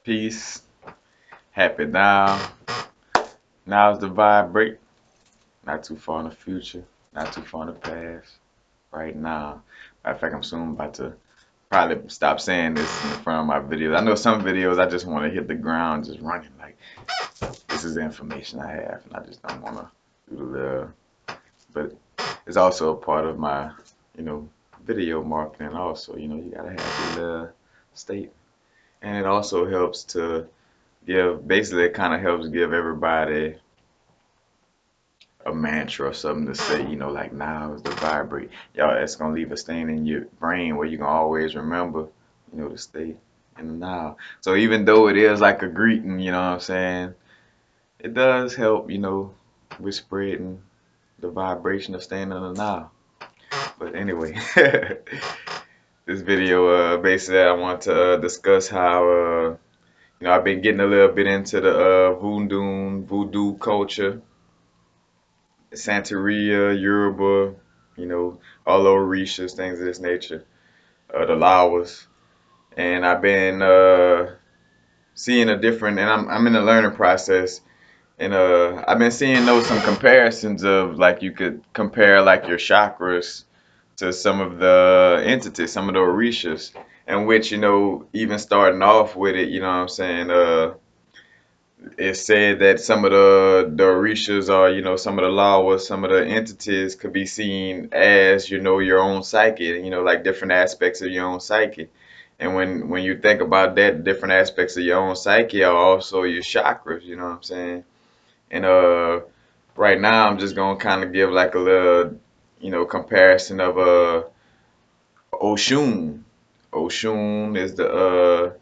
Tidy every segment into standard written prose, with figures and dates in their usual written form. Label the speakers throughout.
Speaker 1: Peace. Happy now. Now's the vibrate. Not too far in the future. Not too far in the past. Right now. Matter of fact, I'm soon about to probably stop saying this in front of my videos. I know some videos I just want to hit the ground just running. Like, this is the information I have. And I just don't want to do the little. But it's also a part of my, you know, video marketing also. You got to have your little state. And it also helps to basically it kind of helps give everybody a mantra or something to say, like now is the vibrate. Y'all, that's gonna leave a stain in your brain where you can always remember, to stay in the now. So even though it is like a greeting, you know what I'm saying, it does help, with spreading the vibration of staying in the now. But anyway, this video, basically I want to discuss how, I've been getting a little bit into the voodoo culture, Santeria, Yoruba, all Orishas, things of this nature, the Lawas. And I've been seeing a different, and I'm in the learning process. And I've been seeing some comparisons of like you could compare like your chakras to some of the entities, some of the Orishas, and which, even starting off with it, you know what I'm saying, it said that some of the Orishas are, some of the laws, some of the entities could be seen as, your own psyche, like different aspects of your own psyche. And when you think about that, different aspects of your own psyche are also your chakras, you know what I'm saying? And right now I'm just gonna kind of give like a little, comparison of Oshun. Oshun is the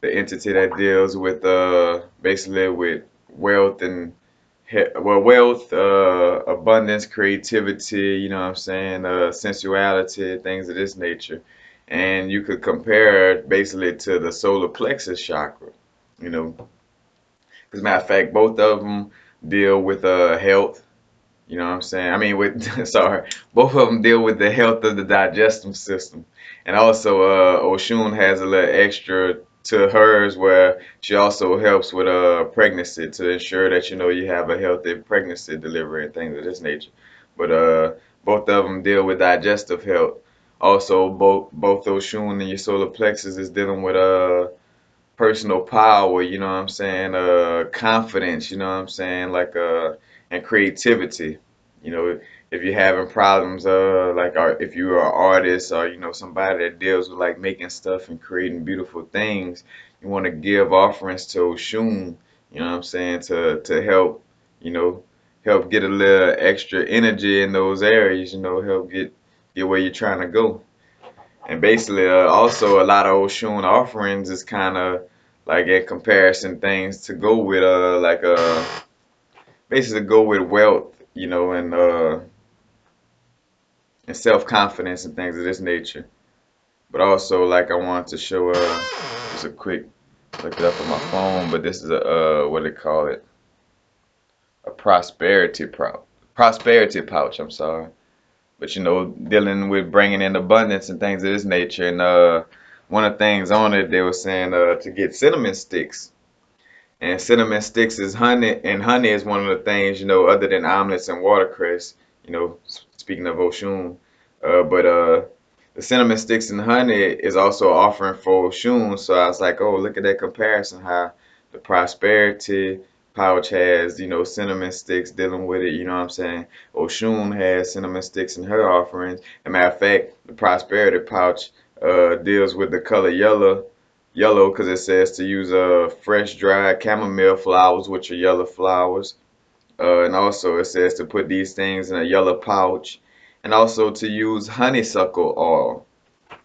Speaker 1: entity that deals with basically with wealth and wealth, abundance, creativity, you know what I'm saying, sensuality, things of this nature. And you could compare it basically to the solar plexus chakra, you know. As a matter of fact, both of them deal with health, you know what I'm saying? I mean, with sorry, both of them deal with the health of the digestive system, and also Oshun has a little extra to hers where she also helps with pregnancy to ensure that you have a healthy pregnancy delivery and things of this nature. But both of them deal with digestive health. Also, both Oshun and your solar plexus is dealing with personal power, you know what I'm saying, confidence, you know what I'm saying, like and creativity. If you're having problems, like if you are an artist or somebody that deals with like making stuff and creating beautiful things, you want to give offerings to Oshun, you know what I'm saying, to help, you know, help get a little extra energy in those areas, help get where you're trying to go. And basically, also a lot of Oshun offerings is kind of like in comparison things to go with like basically go with wealth, and self confidence and things of this nature. But also like I wanted to show just a quick look it up on my phone, but this is a what do they call it? A prosperity pouch. I'm sorry. But dealing with bringing in abundance and things of this nature. And one of the things on it, they were saying to get cinnamon sticks. And cinnamon sticks is honey, and honey is one of the things, other than omelets and watercress, speaking of Oshun. But the cinnamon sticks and honey is also offering for Oshun. So I was like, oh, look at that comparison, how the prosperity pouch has, cinnamon sticks dealing with it, you know what I'm saying? Oshun has cinnamon sticks in her offerings. As a matter of fact, the prosperity pouch deals with the color yellow because it says to use fresh dried chamomile flowers, which are yellow flowers. And also it says to put these things in a yellow pouch, and also to use honeysuckle oil.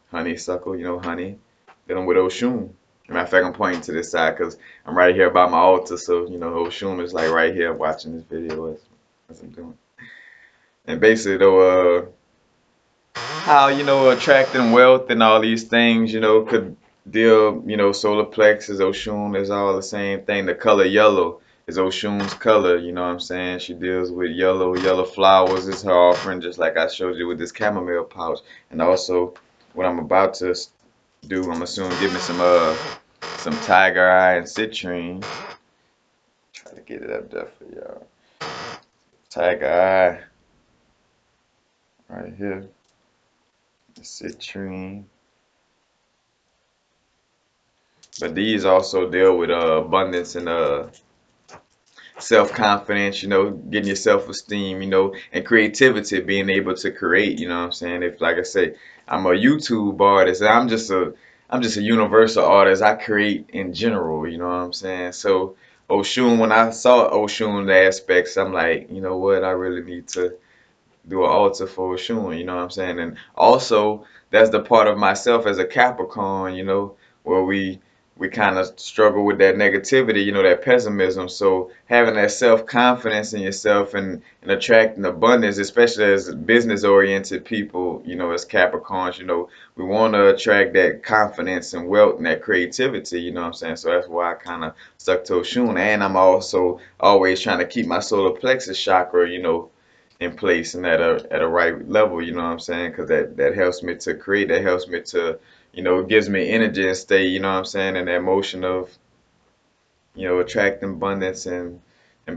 Speaker 1: Honeysuckle, honey. Then I'm with Oshun. Matter of fact, I'm pointing to this side because I'm right here by my altar, so Oshun is like right here watching this video as I'm doing. And basically though, how attracting wealth and all these things could deal, solar plexus, Oshun is all the same thing. The color yellow is Oshun's color, you know what I'm saying? She deals with yellow flowers is her offering, just like I showed you with this chamomile pouch. And also what I'm about to do, I'm assuming give me some some tiger eye and citrine. Try to get it up there for y'all. Tiger eye right here. The citrine. But these also deal with abundance and self-confidence, getting your self-esteem, and creativity, being able to create, you know what I'm saying? If, like I say, I'm a YouTube artist, I'm just a universal artist. I create in general, you know what I'm saying? So Oshun, when I saw Oshun aspects, I'm like, you know what, I really need to do an altar for Oshun, you know what I'm saying? And also, that's the part of myself as a Capricorn, where we kind of struggle with that negativity, that pessimism. So having that self-confidence in yourself and attracting abundance, especially as business-oriented people, as Capricorns, we want to attract that confidence and wealth and that creativity, you know what I'm saying? So that's why I kind of stuck to Oshun. And I'm also always trying to keep my solar plexus chakra, in place and at a right level, you know what I'm saying? Because that helps me to create, that helps me to, gives me energy and stay, you know what I'm saying, and that motion of, attracting abundance and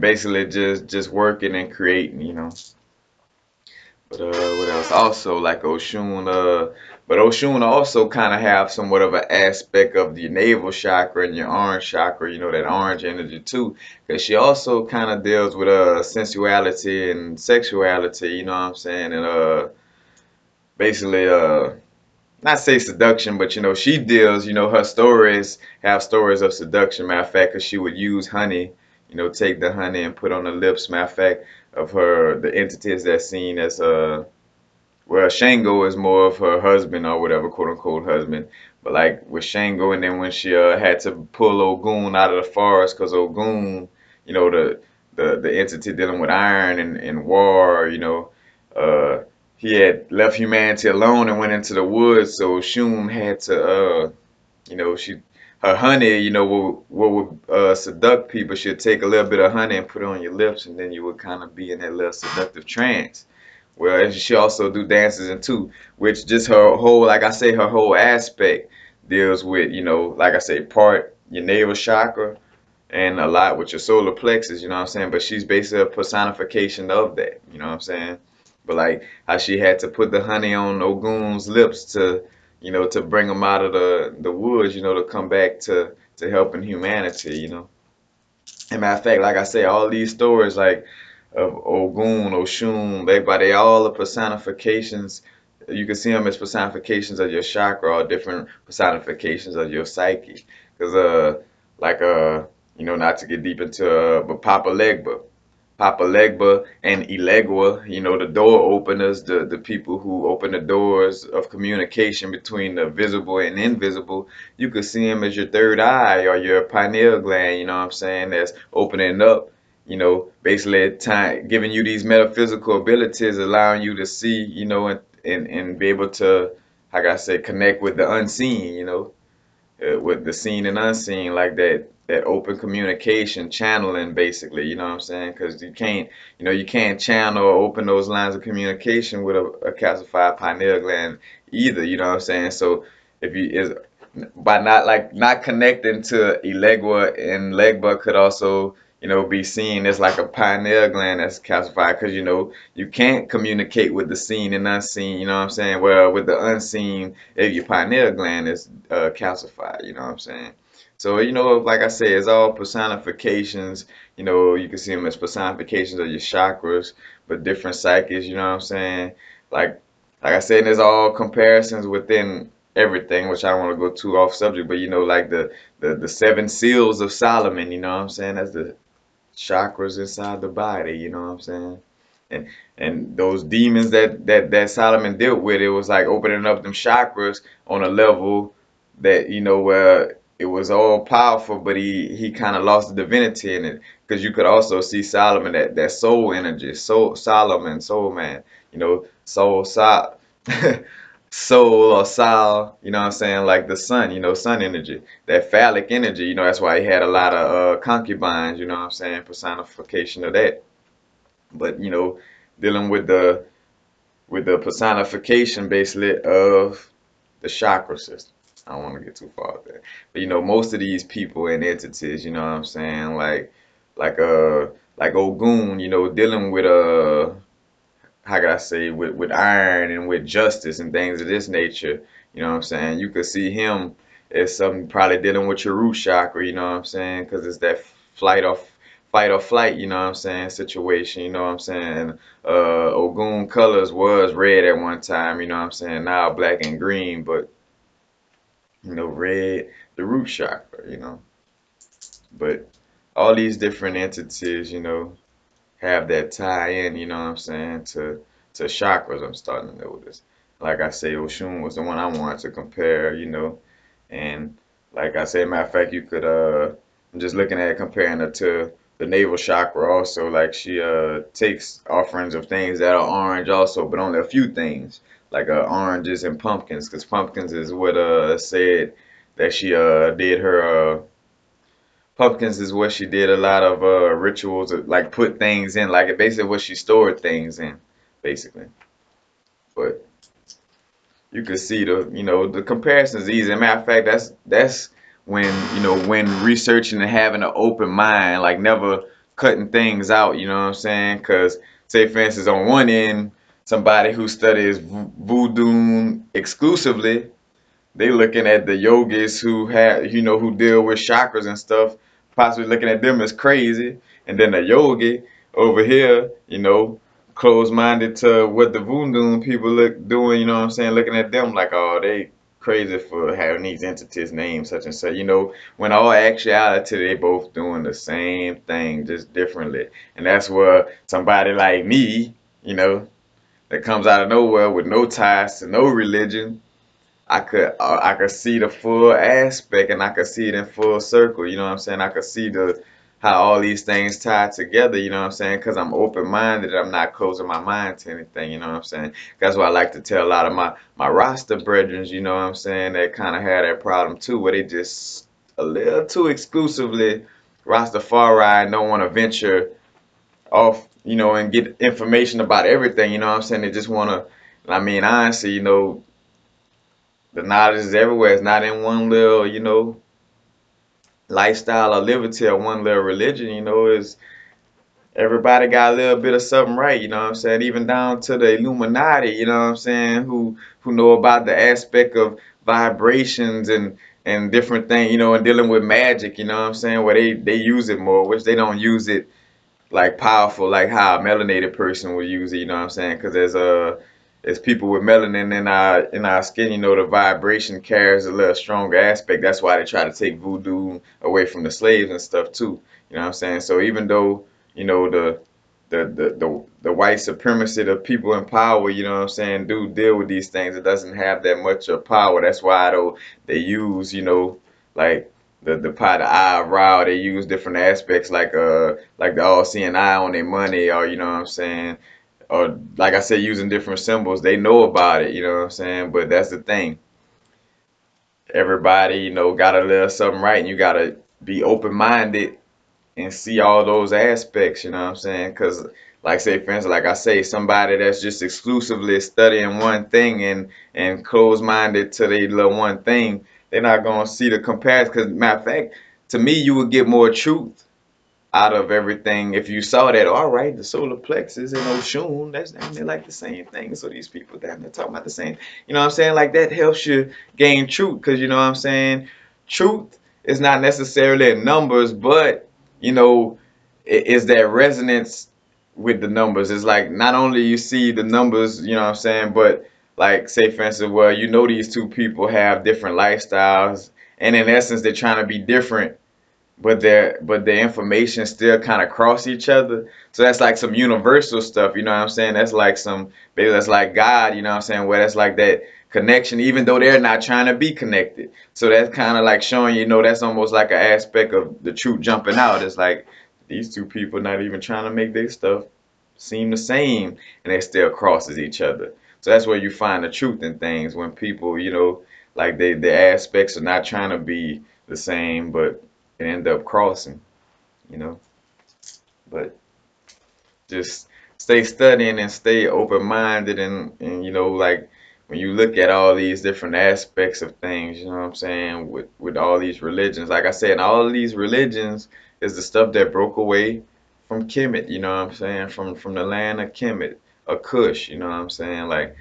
Speaker 1: basically just working and creating, But what else? Also like Oshun, but Oshun also kind of have somewhat of an aspect of the navel chakra and your orange chakra, that orange energy too, because she also kind of deals with sensuality and sexuality, you know what I'm saying, and basically not say seduction, but she deals, her stories have stories of seduction. Matter of fact, because she would use honey, take the honey and put on the lips. Matter of fact, of her the entities that's seen as well, Shango is more of her husband or whatever, quote unquote husband. But like with Shango, and then when she had to pull Ogun out of the forest, because Ogun, the entity dealing with iron and war, uh, he had left humanity alone and went into the woods. So Shun had to, she her honey, what would seduct people. She'd take a little bit of honey and put it on your lips, and then you would kind of be in that little seductive trance. Well, she also do dances and too, which just her whole, like I say, her whole aspect deals with, like I say, part your navel chakra and a lot with your solar plexus, you know what I'm saying? But she's basically a personification of that, you know what I'm saying? But like how she had to put the honey on Ogun's lips to, to bring him out of the woods, to come back to helping humanity, And matter of fact, like I say, all these stories like of Ogun, Oshun, they all are personifications. You can see them as personifications of your chakra or different personifications of your psyche. Because like not to get deep into but Papa Legba. Papa Legba and Elegua, the door openers, the people who open the doors of communication between the visible and invisible. You could see them as your third eye or your pineal gland, you know what I'm saying, that's opening up, basically time, giving you these metaphysical abilities, allowing you to see, and be able to, like I say, connect with the unseen, with the seen and unseen, like that open communication, channeling, basically, you know what I'm saying? Because you can't channel or open those lines of communication with a calcified pineal gland either, you know what I'm saying? So if you is by not connecting to Elegua, and Legba could also be seen as like a pineal gland that's calcified, because you can't communicate with the seen and unseen, you know what I'm saying? Well, with the unseen, if your pineal gland is calcified, you know what I'm saying? So, like I say, it's all personifications. You can see them as personifications of your chakras, but different psyches, you know what I'm saying? Like, like I said, there's all comparisons within everything, which I don't want to go too off subject, but like the seven seals of Solomon, you know what I'm saying? That's the chakras inside the body, you know what I'm saying? And and those demons that Solomon dealt with, it was like opening up them chakras on a level that where it was all powerful, but he kind of lost the divinity in it, because you could also see Solomon, that soul energy, soul Solomon, soul man, soul soul. Soul or Sol, you know what I'm saying, like the sun, sun energy, that phallic energy, that's why he had a lot of concubines, you know what I'm saying, personification of that. But dealing with the personification basically of the chakra system. I don't want to get too far with that. But most of these people and entities, you know what I'm saying, like uh like Ogun, dealing with how could I say, with iron and with justice and things of this nature, you know what I'm saying? You could see him as something probably dealing with your root chakra, you know what I'm saying? Because it's that flight or fight or flight, you know what I'm saying, situation, you know what I'm saying? Ogun colors was red at one time, you know what I'm saying? Now black and green, but red, the root chakra, But all these different entities, have that tie in, you know what I'm saying, to chakras. I'm starting to notice. Like I say, Oshun was the one I wanted to compare, and like I say, matter of fact, you could I'm just looking at comparing her to the navel chakra also. Like she takes offerings of things that are orange also, but only a few things. Like oranges and pumpkins, because pumpkins is what said that she did her Pumpkins is what she did a lot of rituals, like put things in, like it basically what she stored things in, basically. But you could see the comparison's easy. Matter of fact, that's when when researching and having an open mind, like never cutting things out. You know what I'm saying? Because say for instance, on one end, somebody who studies voodoo exclusively, they looking at the yogis who have, who deal with chakras and stuff, possibly looking at them as crazy. And then the yogi over here, closed-minded to what the voodoo people look doing, you know what I'm saying? Looking at them like, oh, they crazy for having these entities named such and such, when all actuality they both doing the same thing, just differently. And that's where somebody like me, that comes out of nowhere with no ties to no religion, I could see the full aspect and I could see it in full circle, you know what I'm saying? I could see how all these things tie together, you know what I'm saying? Because I'm open-minded, I'm not closing my mind to anything, you know what I'm saying? That's why I like to tell a lot of my Rasta brethren, you know what I'm saying, that kind of had that problem too, where they just a little too exclusively Rastafari and don't want to venture off, and get information about everything, you know what I'm saying? They just want to, I mean, honestly, the knowledge is everywhere. It's not in one little, lifestyle or liberty or one little religion, is everybody got a little bit of something right, you know what I'm saying? Even down to the Illuminati, you know what I'm saying, who know about the aspect of vibrations and different things, and dealing with magic, you know what I'm saying, where they use it more, which they don't use it like powerful like how a melanated person would use it, you know what I'm saying? Because there's people with melanin in our skin, the vibration carries a little stronger aspect. That's why they try to take voodoo away from the slaves and stuff too. You know what I'm saying? So even though, the white supremacy, the people in power, you know what I'm saying, do deal with these things, it doesn't have that much of power. That's why though they use, like the pot of eyebrow, they use different aspects like the all seeing eye on their money, or you know what I'm saying, or like I said, using different symbols. They know about it, you know what I'm saying. But that's the thing. Everybody, gotta live something right, and you gotta be open minded and see all those aspects, you know what I'm saying? Because, like, say, for instance, like I say, somebody that's just exclusively studying one thing and closed-minded to their little one thing, they're not gonna see the comparison. Because, matter of fact, to me, you would get more truth out of everything if you saw that. All right, the solar plexus and Oshun, that's damn near like the same thing. So these people down there talking about the same, you know what I'm saying? Like that helps you gain truth, because you know what I'm saying. Truth is not necessarily in numbers, but is that resonance with the numbers. It's like not only you see the numbers, you know what I'm saying, but like say for instance, well, these two people have different lifestyles, and in essence, they're trying to be different, but their information still kind of cross each other. So that's like some universal stuff, you know what I'm saying? That's like maybe that's like God, you know what I'm saying? Where that's like that connection, even though they're not trying to be connected. So that's kind of like showing, that's almost like an aspect of the truth jumping out. It's like these two people not even trying to make their stuff seem the same, and it still crosses each other. So that's where you find the truth in things, when people, like their aspects are not trying to be the same, but it end up crossing, you know. But just stay studying and stay open minded, and like when you look at all these different aspects of things, you know what I'm saying, with all these religions, like I said, all of these religions is the stuff that broke away from Kemet, you know what I'm saying, from the land of Kemet, or Kush, you know what I'm saying, like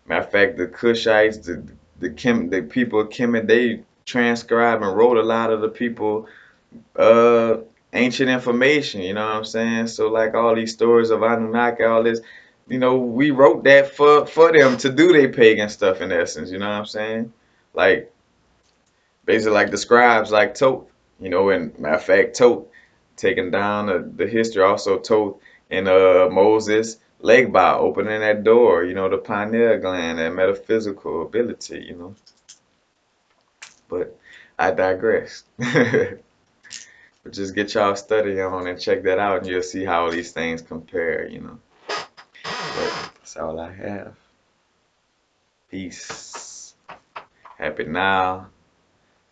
Speaker 1: matter of fact, the Kushites, the people of Kemet, they transcribed and wrote a lot of the people uh ancient information, you know what I'm saying? So like all these stories of Anunnaki, all this, we wrote that for them to do their pagan stuff in essence, you know what I'm saying? Like basically like the scribes like Thoth, and matter of fact Thoth taking down the history also Thoth and Moses leg by opening that door, the pineal gland, that metaphysical ability, But I digress. But just get y'all study on and check that out, and you'll see how these things compare. But that's all I have. Peace. Happy now.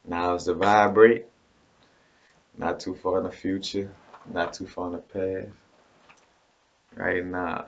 Speaker 1: Now is the vibrate. Not too far in the future. Not too far in the past. Right now.